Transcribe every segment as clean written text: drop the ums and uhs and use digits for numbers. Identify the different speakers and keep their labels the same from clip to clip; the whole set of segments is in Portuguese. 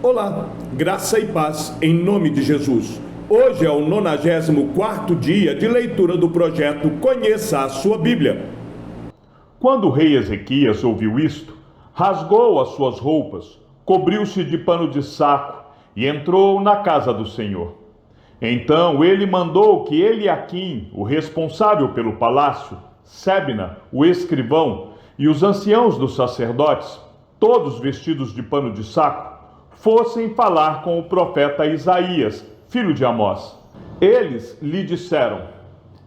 Speaker 1: Olá, graça e paz em nome de Jesus. Hoje é o 94º dia de leitura do projeto Conheça a Sua Bíblia.
Speaker 2: Quando o rei Ezequias ouviu isto, rasgou as suas roupas, cobriu-se de pano de saco e entrou na casa do Senhor. Então ele mandou que Eliaquim, o responsável pelo palácio, Sebna, o escrivão, e os anciãos dos sacerdotes, todos vestidos de pano de saco, fossem falar com o profeta Isaías, filho de Amós. Eles lhe disseram: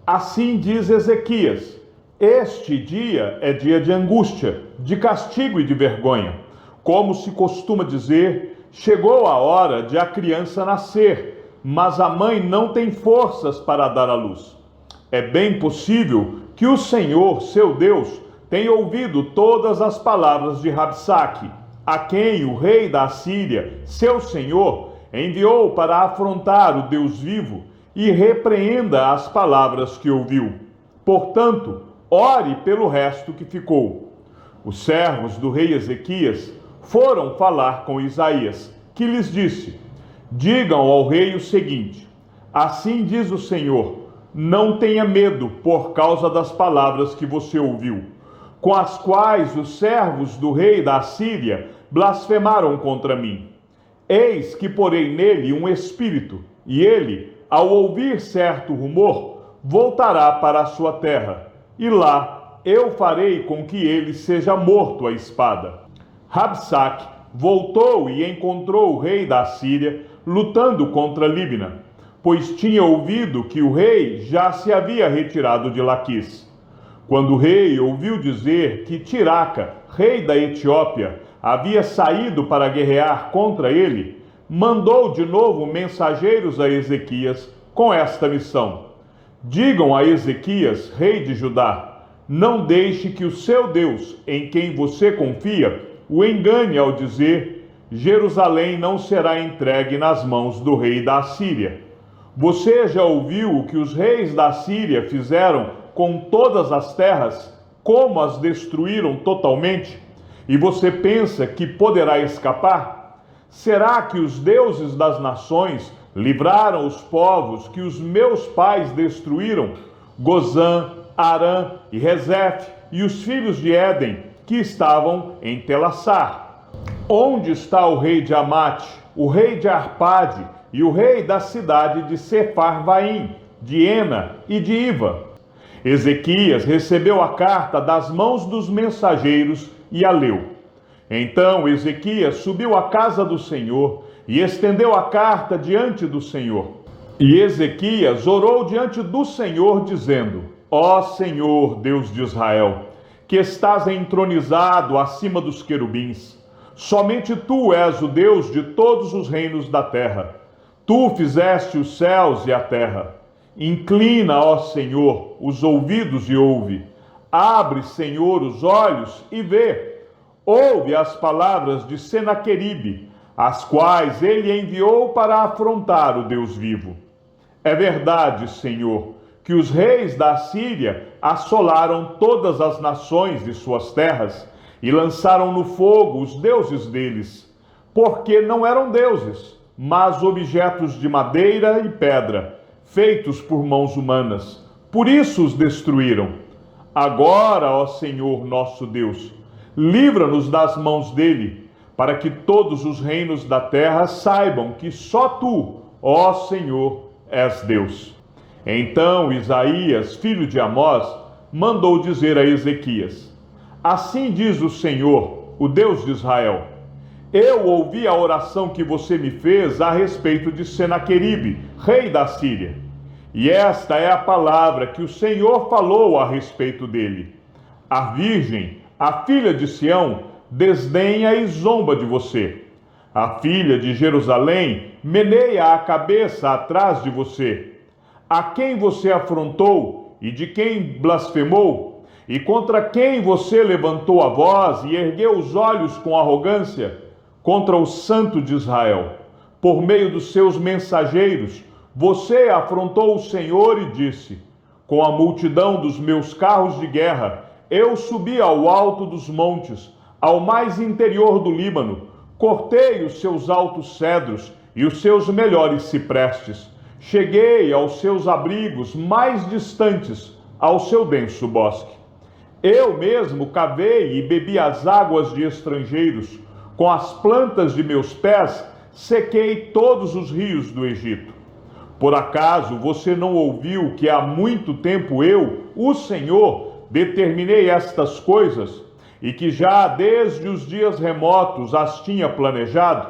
Speaker 2: assim diz Ezequias, este dia é dia de angústia, de castigo e de vergonha. Como se costuma dizer, chegou a hora de a criança nascer, mas a mãe não tem forças para dar à luz. É bem possível que o Senhor, seu Deus, tenha ouvido todas as palavras de Rabsaque, a quem o rei da Assíria, seu senhor, enviou para afrontar o Deus vivo, e repreenda as palavras que ouviu. Portanto, ore pelo resto que ficou. Os servos do rei Ezequias foram falar com Isaías, que lhes disse: digam ao rei o seguinte: assim diz o Senhor, não tenha medo por causa das palavras que você ouviu, com as quais os servos do rei da Assíria blasfemaram contra mim. Eis que porei nele um espírito, e ele, ao ouvir certo rumor, voltará para a sua terra, e lá eu farei com que ele seja morto à espada. Rabsaque voltou e encontrou o rei da Assíria lutando contra Líbina, pois tinha ouvido que o rei já se havia retirado de Laquis. Quando o rei ouviu dizer que Tiraca, rei da Etiópia, havia saído para guerrear contra ele, mandou de novo mensageiros a Ezequias com esta missão: digam a Ezequias, rei de Judá, não deixe que o seu Deus, em quem você confia, o engane ao dizer: Jerusalém não será entregue nas mãos do rei da Assíria. Você já ouviu o que os reis da Síria fizeram com todas as terras, como as destruíram totalmente? E você pensa que poderá escapar? Será que os deuses das nações livraram os povos que os meus pais destruíram? Gozã, Arã e Rezefe, e os filhos de Éden, que estavam em Telassar. Onde está o rei de Amate, o rei de Arpade e o rei da cidade de Sepharvaim, de Ena e de Iva? Ezequias recebeu a carta das mãos dos mensageiros e a leu. Então Ezequias subiu à casa do Senhor e estendeu a carta diante do Senhor. E Ezequias orou diante do Senhor, dizendo: ó Senhor, Deus de Israel, que estás entronizado acima dos querubins, somente tu és o Deus de todos os reinos da terra. Tu fizeste os céus e a terra. Inclina, ó Senhor, os ouvidos e ouve. Abre, Senhor, os olhos e vê. Ouve as palavras de Senaqueribe, as quais ele enviou para afrontar o Deus vivo. É verdade, Senhor, que os reis da Síria assolaram todas as nações de suas terras e lançaram no fogo os deuses deles, porque não eram deuses, mas objetos de madeira e pedra, feitos por mãos humanas. Por isso os destruíram. Agora, ó Senhor nosso Deus, livra-nos das mãos dele, para que todos os reinos da terra saibam que só tu, ó Senhor, és Deus. Então Isaías, filho de Amós, mandou dizer a Ezequias: assim diz o Senhor, o Deus de Israel: eu ouvi a oração que você me fez a respeito de Senaqueribe, rei da Síria. E esta é a palavra que o Senhor falou a respeito dele: a virgem, a filha de Sião, desdenha e zomba de você. A filha de Jerusalém meneia a cabeça atrás de você. A quem você afrontou e de quem blasfemou, e contra quem você levantou a voz e ergueu os olhos com arrogância? Contra o Santo de Israel. Por meio dos seus mensageiros, você afrontou o Senhor e disse: com a multidão dos meus carros de guerra, eu subi ao alto dos montes, ao mais interior do Líbano, cortei os seus altos cedros e os seus melhores ciprestes. Cheguei aos seus abrigos mais distantes, ao seu denso bosque. Eu mesmo cavei e bebi as águas de estrangeiros. Com as plantas de meus pés, sequei todos os rios do Egito. Por acaso você não ouviu que há muito tempo eu, o Senhor, determinei estas coisas e que já desde os dias remotos as tinha planejado?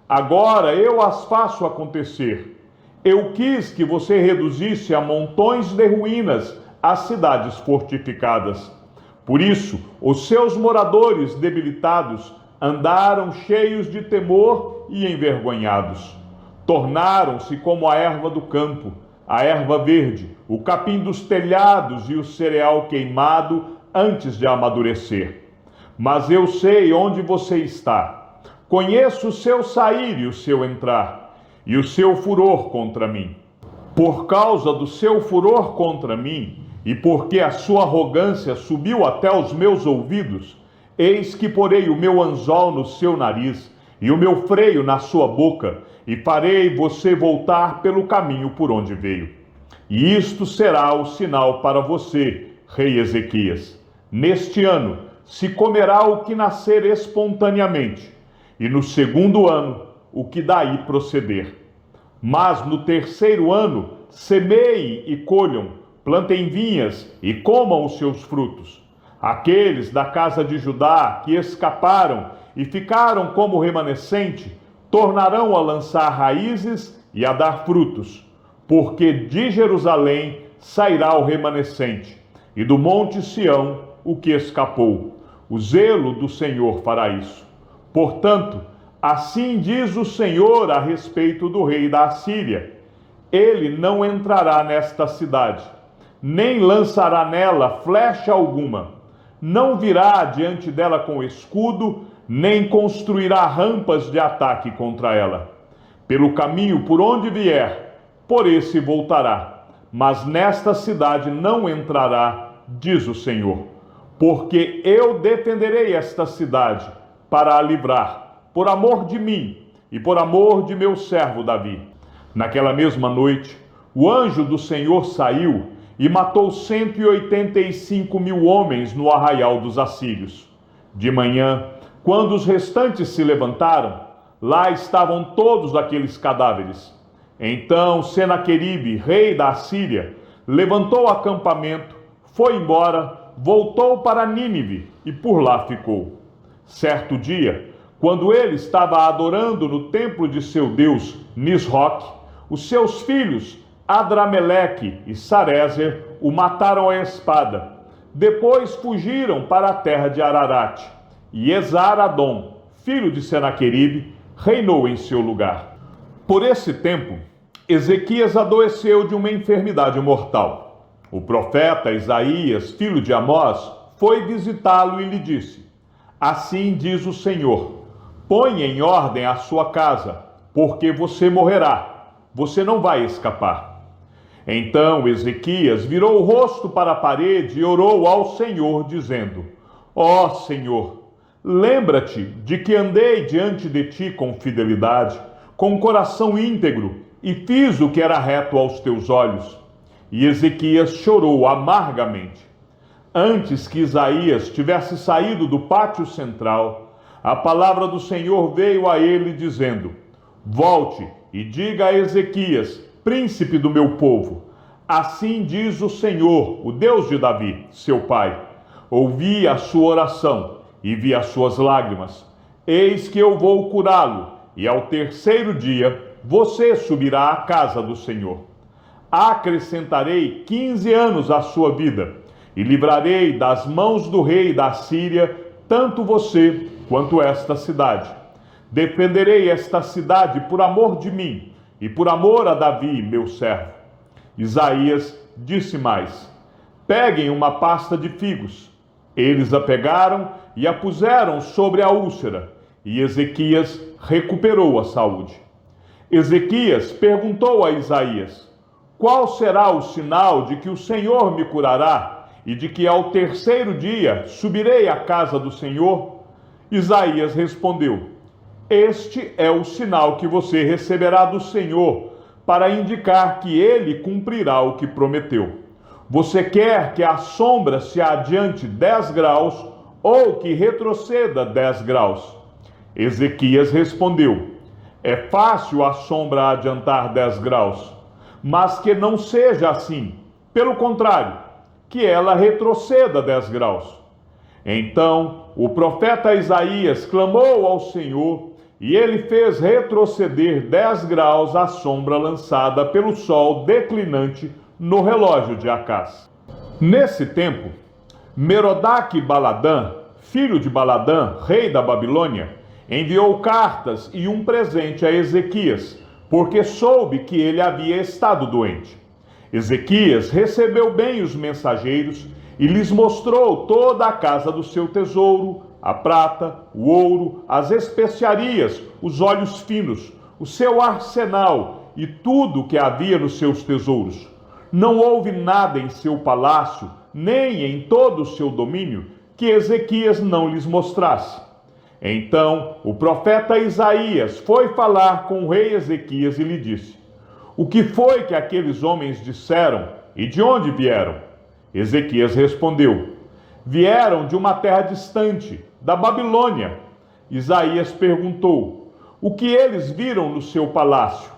Speaker 2: Agora eu as faço acontecer. Eu quis que você reduzisse a montões de ruínas as cidades fortificadas. Por isso, os seus moradores debilitados andaram cheios de temor e envergonhados. Tornaram-se como a erva do campo, a erva verde, o capim dos telhados e o cereal queimado antes de amadurecer. Mas eu sei onde você está. Conheço o seu sair e o seu entrar, e o seu furor contra mim. Por causa do seu furor contra mim, e porque a sua arrogância subiu até os meus ouvidos, eis que porei o meu anzol no seu nariz e o meu freio na sua boca, e farei você voltar pelo caminho por onde veio. E isto será o sinal para você, rei Ezequias. Neste ano se comerá o que nascer espontaneamente, e no segundo ano o que daí proceder. Mas no terceiro ano semeiem e colham, plantem vinhas e comam os seus frutos. Aqueles da casa de Judá que escaparam e ficaram como remanescente, tornarão a lançar raízes e a dar frutos, porque de Jerusalém sairá o remanescente, e do monte Sião o que escapou. O zelo do Senhor fará isso. Portanto, assim diz o Senhor a respeito do rei da Assíria: ele não entrará nesta cidade, nem lançará nela flecha alguma, não virá diante dela com escudo, nem construirá rampas de ataque contra ela. Pelo caminho por onde vier, por esse voltará, mas nesta cidade não entrará, diz o Senhor, porque eu defenderei esta cidade para a livrar, por amor de mim e por amor de meu servo Davi. Naquela mesma noite, o anjo do Senhor saiu e matou 185.000 homens no arraial dos assírios. De manhã, quando os restantes se levantaram, lá estavam todos aqueles cadáveres. Então Senaqueribe, rei da Assíria, levantou acampamento, foi embora, voltou para Nínive e por lá ficou. Certo dia, quando ele estava adorando no templo de seu deus Nisroque, os seus filhos Adrameleque e Sarezer o mataram à espada. Depois fugiram para a terra de Ararat, e Esar-Adom, filho de Senaqueribe, reinou em seu lugar. Por esse tempo, Ezequias adoeceu de uma enfermidade mortal. O profeta Isaías, filho de Amós, foi visitá-lo e lhe disse: assim diz o Senhor: ponha em ordem a sua casa, porque você morrerá, você não vai escapar. Então Ezequias virou o rosto para a parede e orou ao Senhor, dizendo: ó Senhor, lembra-te de que andei diante de ti com fidelidade, com coração íntegro, e fiz o que era reto aos teus olhos. E Ezequias chorou amargamente. Antes que Isaías tivesse saído do pátio central, a palavra do Senhor veio a ele, dizendo: volte e diga a Ezequias, príncipe do meu povo: assim diz o Senhor, o Deus de Davi, seu pai: ouvi a sua oração e vi as suas lágrimas. Eis que eu vou curá-lo, e ao terceiro dia você subirá à casa do Senhor. Acrescentarei 15 anos à sua vida, e livrarei das mãos do rei da Síria tanto você quanto esta cidade. Defenderei esta cidade por amor de mim e por amor a Davi, meu servo. Isaías disse mais: peguem uma pasta de figos. Eles a pegaram e a puseram sobre a úlcera, e Ezequias recuperou a saúde. Ezequias perguntou a Isaías: qual será o sinal de que o Senhor me curará e de que ao terceiro dia subirei à casa do Senhor? Isaías respondeu: Este é o sinal que você receberá do Senhor, para indicar que ele cumprirá o que prometeu. Você quer que a sombra se adiante 10 graus ou que retroceda 10 graus? Ezequias respondeu: é fácil a sombra adiantar 10 graus, mas que não seja assim. Pelo contrário, que ela retroceda 10 graus. Então o profeta Isaías clamou ao Senhor, e ele fez retroceder 10 graus a sombra lançada pelo sol declinante no relógio de Acás. Nesse tempo, Merodach-Baladã, filho de Baladã, rei da Babilônia, enviou cartas e um presente a Ezequias, porque soube que ele havia estado doente. Ezequias recebeu bem os mensageiros e lhes mostrou toda a casa do seu tesouro, a prata, o ouro, as especiarias, os óleos finos, o seu arsenal e tudo o que havia nos seus tesouros. Não houve nada em seu palácio, nem em todo o seu domínio, que Ezequias não lhes mostrasse. Então o profeta Isaías foi falar com o rei Ezequias e lhe disse: o que foi que aqueles homens disseram e de onde vieram? Ezequias respondeu: vieram de uma terra distante, da Babilônia. Isaías perguntou: o que eles viram no seu palácio?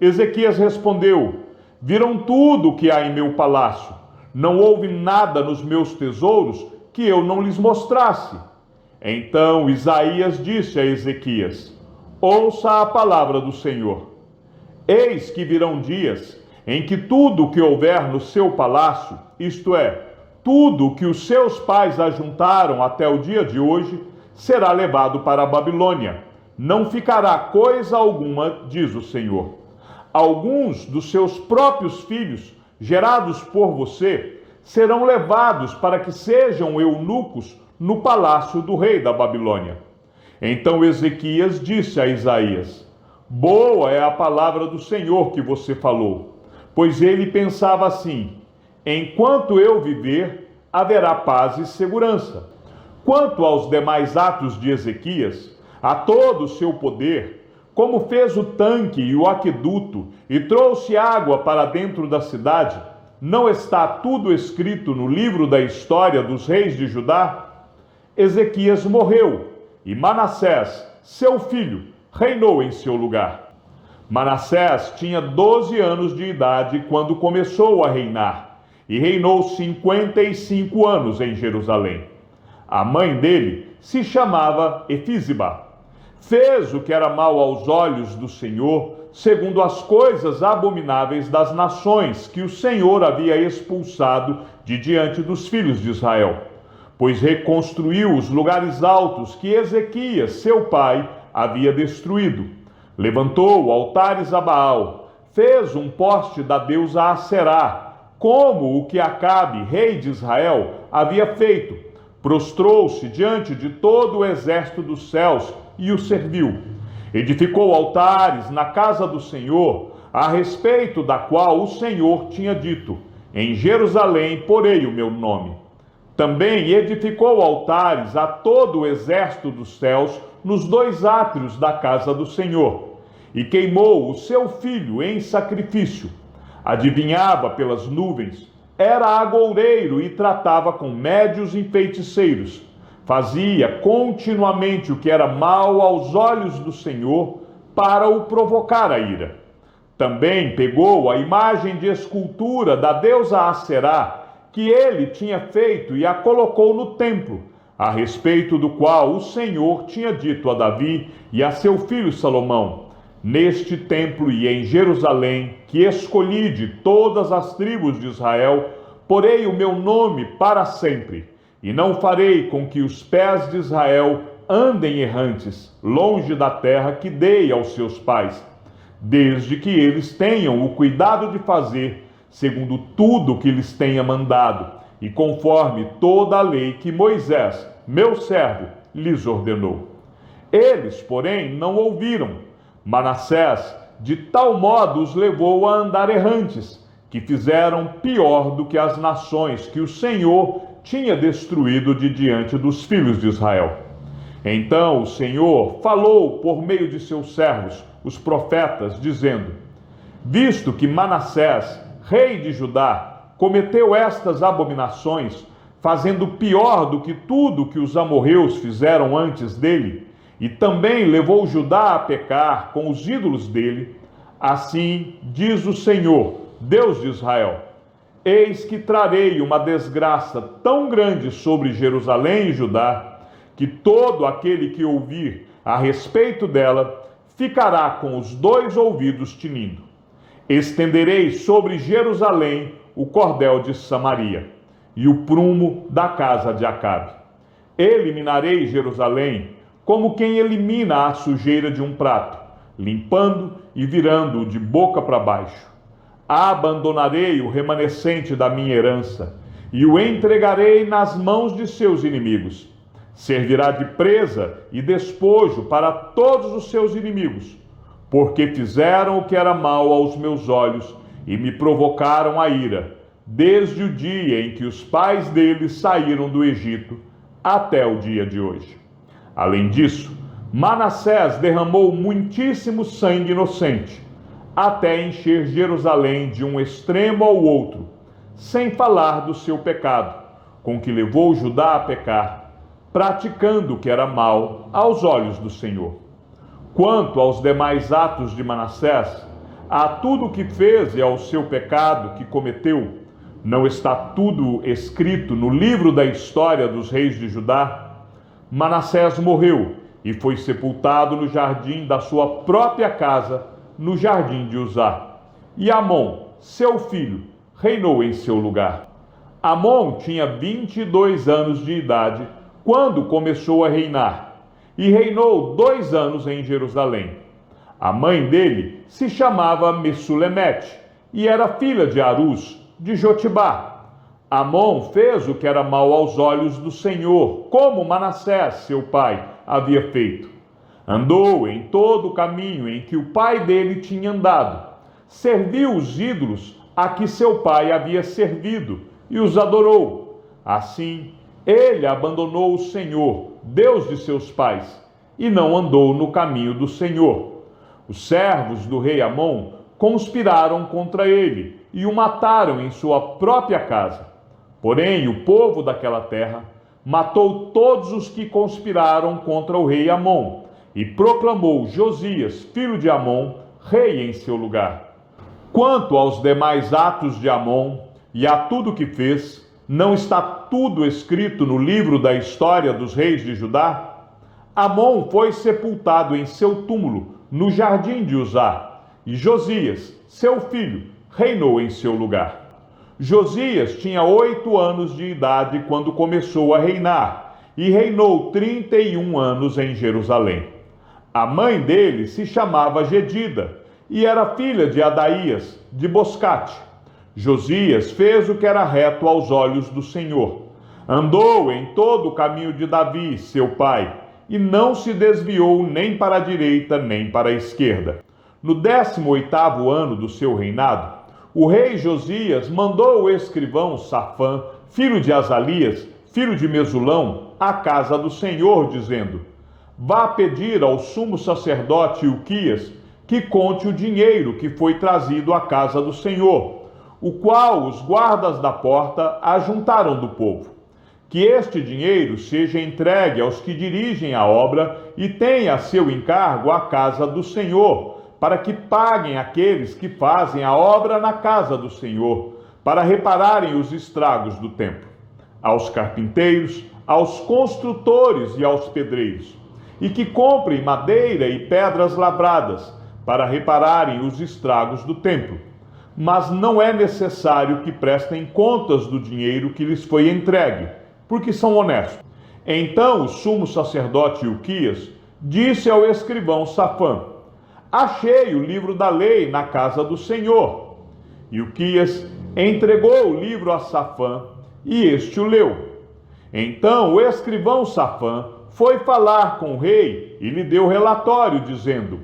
Speaker 2: Ezequias respondeu: viram tudo o que há em meu palácio. Não houve nada nos meus tesouros que eu não lhes mostrasse. Então Isaías disse a Ezequias: ouça a palavra do Senhor. Eis que virão dias em que tudo o que houver no seu palácio, isto é, tudo o que os seus pais ajuntaram até o dia de hoje, será levado para a Babilônia. Não ficará coisa alguma, diz o Senhor. Alguns dos seus próprios filhos, gerados por você, serão levados para que sejam eunucos no palácio do rei da Babilônia. Então Ezequias disse a Isaías: boa é a palavra do Senhor que você falou. Pois ele pensava assim: enquanto eu viver, haverá paz e segurança. Quanto aos demais atos de Ezequias, a todo o seu poder, como fez o tanque e o aqueduto e trouxe água para dentro da cidade, não está tudo escrito no livro da história dos reis de Judá? Ezequias morreu e Manassés, seu filho, reinou em seu lugar. Manassés tinha 12 anos de idade quando começou a reinar e reinou 55 anos em Jerusalém. A mãe dele se chamava Efísiba. Fez o que era mal aos olhos do Senhor, segundo as coisas abomináveis das nações que o Senhor havia expulsado de diante dos filhos de Israel, pois reconstruiu os lugares altos que Ezequias, seu pai, havia destruído. Levantou altares a Baal, fez um poste da deusa Aserá, como o que Acabe, rei de Israel, havia feito. Prostrou-se diante de todo o exército dos céus e o serviu. Edificou altares na casa do Senhor, a respeito da qual o Senhor tinha dito: em Jerusalém porei o meu nome. Também edificou altares a todo o exército dos céus nos 2 átrios da casa do Senhor, e queimou o seu filho em sacrifício. Adivinhava pelas nuvens, era agoureiro e tratava com médios e feiticeiros. Fazia continuamente o que era mal aos olhos do Senhor, para o provocar a ira. Também pegou a imagem de escultura da deusa Aserá, que ele tinha feito, e a colocou no templo, a respeito do qual o Senhor tinha dito a Davi e a seu filho Salomão: neste templo e em Jerusalém, que escolhi de todas as tribos de Israel, porei o meu nome para sempre, e não farei com que os pés de Israel andem errantes, longe da terra que dei aos seus pais, desde que eles tenham o cuidado de fazer segundo tudo que lhes tenha mandado, e conforme toda a lei que Moisés, meu servo, lhes ordenou. Eles, porém, não ouviram. Manassés, de tal modo, os levou a andar errantes, que fizeram pior do que as nações que o Senhor tinha destruído de diante dos filhos de Israel. Então o Senhor falou por meio de seus servos, os profetas, dizendo: visto que Manassés, rei de Judá, cometeu estas abominações, fazendo pior do que tudo que os amorreus fizeram antes dele, e também levou Judá a pecar com os ídolos dele, assim diz o Senhor, Deus de Israel: eis que trarei uma desgraça tão grande sobre Jerusalém e Judá, que todo aquele que ouvir a respeito dela ficará com os dois ouvidos tinindo. Estenderei sobre Jerusalém o cordel de Samaria e o prumo da casa de Acabe. Eliminarei Jerusalém como quem elimina a sujeira de um prato, limpando e virando-o de boca para baixo. Abandonarei o remanescente da minha herança e o entregarei nas mãos de seus inimigos. Servirá de presa e despojo para todos os seus inimigos, porque fizeram o que era mal aos meus olhos e me provocaram a ira, desde o dia em que os pais deles saíram do Egito até o dia de hoje. Além disso, Manassés derramou muitíssimo sangue inocente, até encher Jerusalém de um extremo ao outro, sem falar do seu pecado, com que levou Judá a pecar, praticando o que era mal aos olhos do Senhor. Quanto aos demais atos de Manassés, a tudo o que fez e ao seu pecado que cometeu, não está tudo escrito no livro da história dos reis de Judá? Manassés morreu e foi sepultado no jardim da sua própria casa, no jardim de Uzá. E Amon, seu filho, reinou em seu lugar. Amon tinha 22 anos de idade quando começou a reinar, e reinou 2 anos em Jerusalém. A mãe dele se chamava Messulemete, e era filha de Arus, de Jotibá. Amon fez o que era mal aos olhos do Senhor, como Manassés, seu pai, havia feito. Andou em todo o caminho em que o pai dele tinha andado. Serviu os ídolos a que seu pai havia servido, e os adorou. Assim, ele abandonou o Senhor, Deus de seus pais, e não andou no caminho do Senhor. Os servos do rei Amon conspiraram contra ele e o mataram em sua própria casa. Porém, o povo daquela terra matou todos os que conspiraram contra o rei Amon e proclamou Josias, filho de Amon, rei em seu lugar. Quanto aos demais atos de Amon e a tudo que fez, não está tudo escrito no livro da história dos reis de Judá? Amon foi sepultado em seu túmulo, no jardim de Uzá, e Josias, seu filho, reinou em seu lugar. Josias tinha 8 anos de idade quando começou a reinar, e reinou 31 anos em Jerusalém. A mãe dele se chamava Gedida, e era filha de Adaías, de Boscate. Josias fez o que era reto aos olhos do Senhor. Andou em todo o caminho de Davi, seu pai, e não se desviou nem para a direita nem para a esquerda. No 18º ano do seu reinado, o rei Josias mandou o escrivão Safã, filho de Azalias, filho de Mesulão, à casa do Senhor, dizendo: vá pedir ao sumo sacerdote Ilquias que conte o dinheiro que foi trazido à casa do Senhor, o qual os guardas da porta ajuntaram do povo. Que este dinheiro seja entregue aos que dirigem a obra e tenha a seu encargo a casa do Senhor, para que paguem aqueles que fazem a obra na casa do Senhor, para repararem os estragos do templo, aos carpinteiros, aos construtores e aos pedreiros, e que comprem madeira e pedras lavradas, para repararem os estragos do templo. Mas não é necessário que prestem contas do dinheiro que lhes foi entregue, porque são honestos. Então o sumo sacerdote Ilquias disse ao escrivão Safã: achei o livro da lei na casa do Senhor. Ilquias entregou o livro a Safã, e este o leu. Então o escrivão Safã foi falar com o rei e lhe deu relatório, dizendo: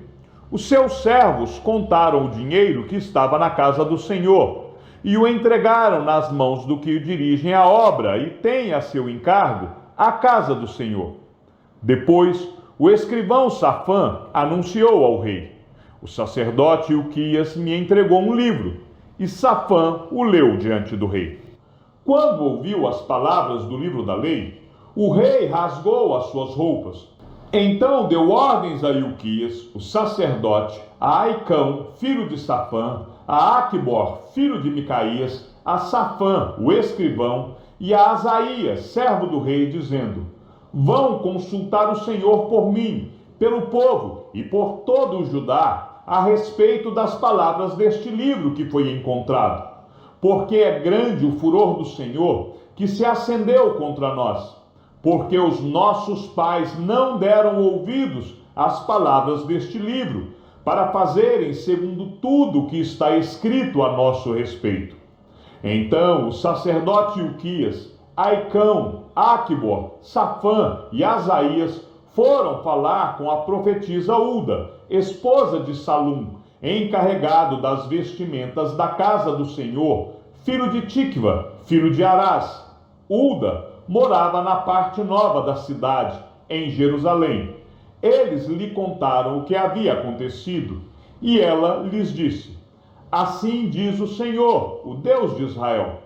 Speaker 2: os seus servos contaram o dinheiro que estava na casa do Senhor e o entregaram nas mãos do que dirigem a obra e têm a seu encargo a casa do Senhor. Depois, o escrivão Safã anunciou ao rei: o sacerdote Ilquias me entregou um livro, e Safã o leu diante do rei. Quando ouviu as palavras do livro da lei, o rei rasgou as suas roupas. Então deu ordens a Ilquias, o sacerdote, a Aicão, filho de Safã, a Aquibor, filho de Micaías, a Safã, o escrivão, e a Asaías, servo do rei, dizendo: vão consultar o Senhor por mim, pelo povo e por todo o Judá, a respeito das palavras deste livro que foi encontrado. Porque é grande o furor do Senhor, que se acendeu contra nós, porque os nossos pais não deram ouvidos às palavras deste livro, para fazerem segundo tudo o que está escrito a nosso respeito. Então o sacerdote Ilquias, Aicão, Aquibor, Safã e Asaías foram falar com a profetisa Ulda, esposa de Salum, encarregado das vestimentas da casa do Senhor, filho de Tikva, filho de Arás. Ulda morava na parte nova da cidade, em Jerusalém. Eles lhe contaram o que havia acontecido, e ela lhes disse: assim diz o Senhor, o Deus de Israel: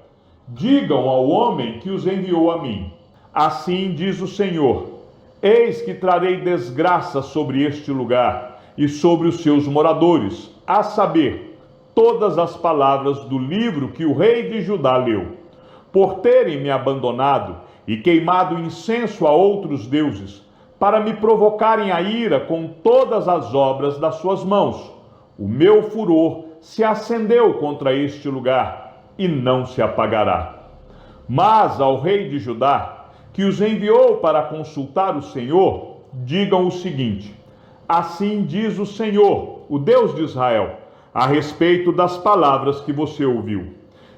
Speaker 2: digam ao homem que os enviou a mim. Assim diz o Senhor: eis que trarei desgraça sobre este lugar e sobre os seus moradores, a saber, todas as palavras do livro que o rei de Judá leu, por terem me abandonado e queimado incenso a outros deuses, para me provocarem a ira com todas as obras das suas mãos. O meu furor se acendeu contra este lugar e não se apagará. Mas ao rei de Judá, que os enviou para consultar o Senhor, digam o seguinte: assim diz o Senhor, o Deus de Israel, a respeito das palavras que você ouviu.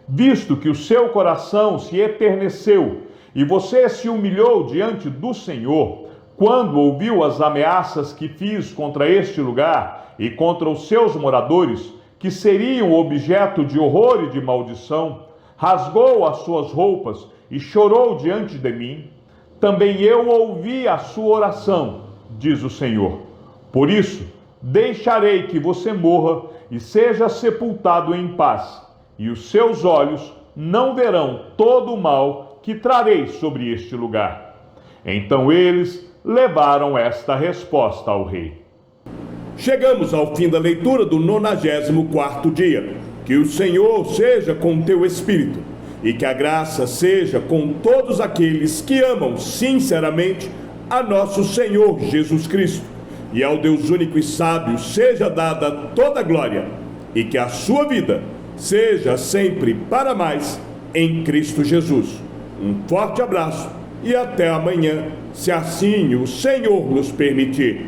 Speaker 2: Visto que o seu coração se eterneceu e você se humilhou diante do Senhor, quando ouviu as ameaças que fiz contra este lugar e contra os seus moradores, que seriam objeto de horror e de maldição, rasgou as suas roupas e chorou diante de mim, também eu ouvi a sua oração, diz o Senhor. Por isso, deixarei que você morra e seja sepultado em paz, e os seus olhos não verão todo o mal que trarei sobre este lugar. Então eles levaram esta resposta ao rei.
Speaker 1: Chegamos ao fim da leitura do 94º dia. Que o Senhor seja com teu espírito, e que a graça seja com todos aqueles que amam sinceramente a nosso Senhor Jesus Cristo. E ao Deus único e sábio seja dada toda a glória, e que a sua vida seja sempre para mais em Cristo Jesus. Um forte abraço e até amanhã, se assim o Senhor nos permitir.